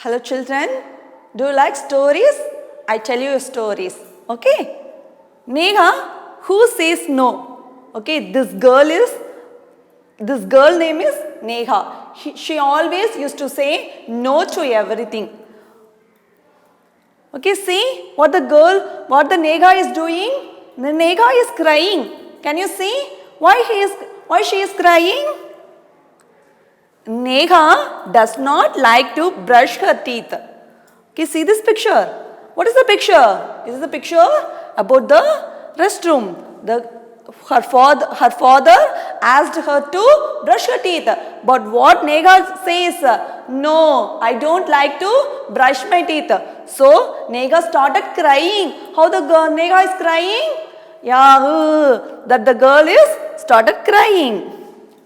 Hello children, do you like stories? I tell you stories, okay? Neha, who says no? Okay, this girl name is Neha. She always used to say no to everything. Okay, see what the Neha is doing? The Neha is crying. Can you see why she is crying? Neha does not like to brush her teeth. Okay, see this picture. What is the picture? This is the picture about the restroom. Her father asked her to brush her teeth. But what Neha says? No, I don't like to brush my teeth. So Neha started crying. How the girl Neha is crying? Yeah, that the girl is started crying.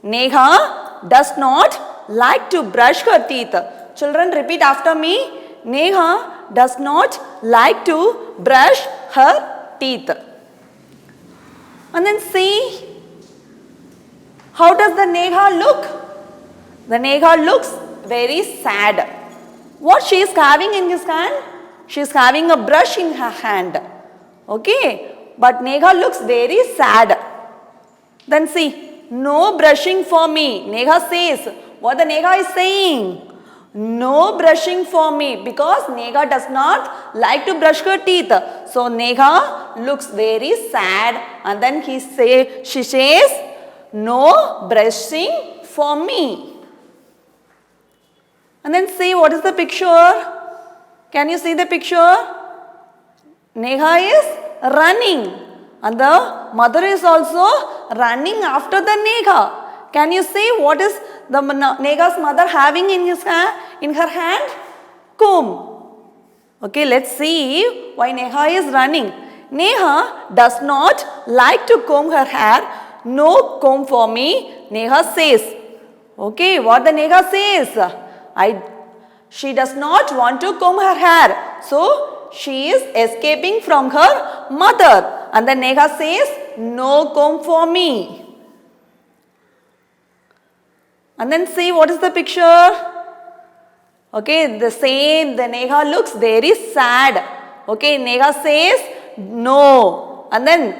Neha does not like to brush her teeth. Children, repeat after me. Neha does not like to brush her teeth. And then see, how does the Neha look? The Neha looks very sad. What she is having in his hand? She is having a brush in her hand. Okay, but Neha looks very sad. Then see, no brushing for me. Neha says, what the Neha is saying? No brushing for me, because Neha does not like to brush her teeth. So Neha looks very sad, and then she says, no brushing for me. And then see, what is the picture? Can you see the picture? Neha is running, and the mother is also running after the Neha. Can you see what is the Neha's mother having in her hand? Comb. Okay, let's see why Neha is running. Neha does not like to comb her hair. No comb for me, Neha says. Okay, what the Neha says? She does not want to comb her hair. So, she is escaping from her mother. And then Neha says, no comb for me. And then see what is the picture? Okay, the Neha looks very sad. Okay, Neha says no. And then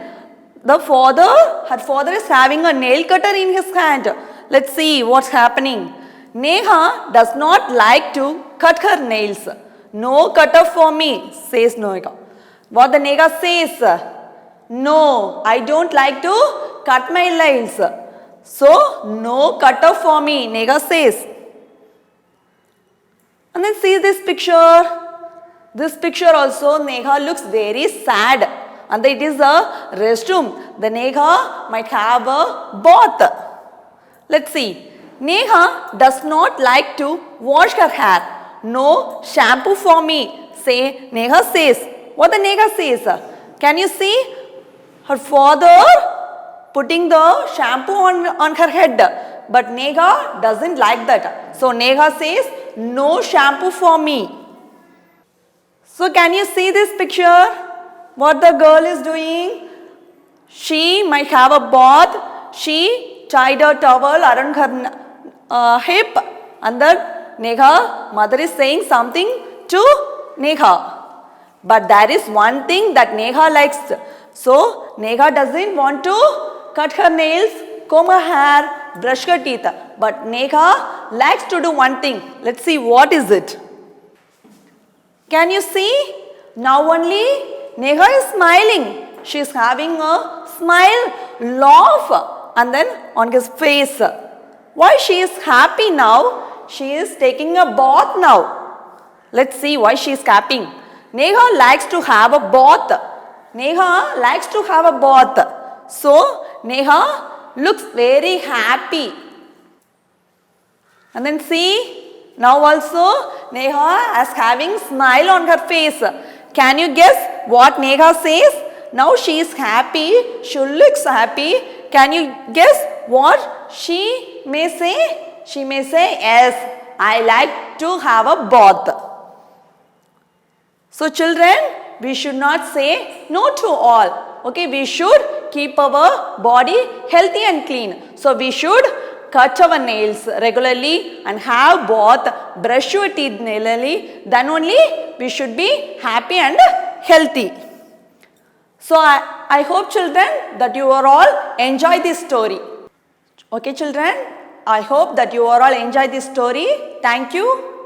her father is having a nail cutter in his hand. Let's see what's happening. Neha does not like to cut her nails. No cutter for me, says Neha. What the Neha says? No, I don't like to cut my nails. So, no cutter for me, Neha says. And then see this picture. This picture also, Neha looks very sad. And it is a restroom. The Neha might have a bath. Let's see. Neha does not like to wash her hair. No shampoo for me, Neha says. What the Neha says? Can you see? Her father putting the shampoo on her head, but Neha doesn't like that. So Neha says, no shampoo for me. So can you see this picture? What the girl is doing? She might have a bath. She tied a towel around her hip, and the Neha mother is saying something to Neha. But there is one thing that Neha likes. So Neha doesn't want to cut her nails, comb her hair, brush her teeth. But Neha likes to do one thing. Let's see what is it. Can you see? Now only Neha is smiling. She is having a smile, laugh, and then on his face. Why she is happy now? She is taking a bath now. Let's see why she is happy. Neha likes to have a bath. Neha likes to have a bath. So, Neha looks very happy. And then see, now also Neha is having smile on her face. Can you guess what Neha says? Now she is happy, she looks happy. Can you guess what she may say? She may say, yes, I like to have a bath. So children, we should not say no to all. Okay, we should keep our body healthy and clean. So we should cut our nails regularly and have bath, brush your teeth regularly, then only we should be happy and healthy. So I hope children that you are all enjoy this story. Okay children, I hope that you are all enjoy this story. Thank you.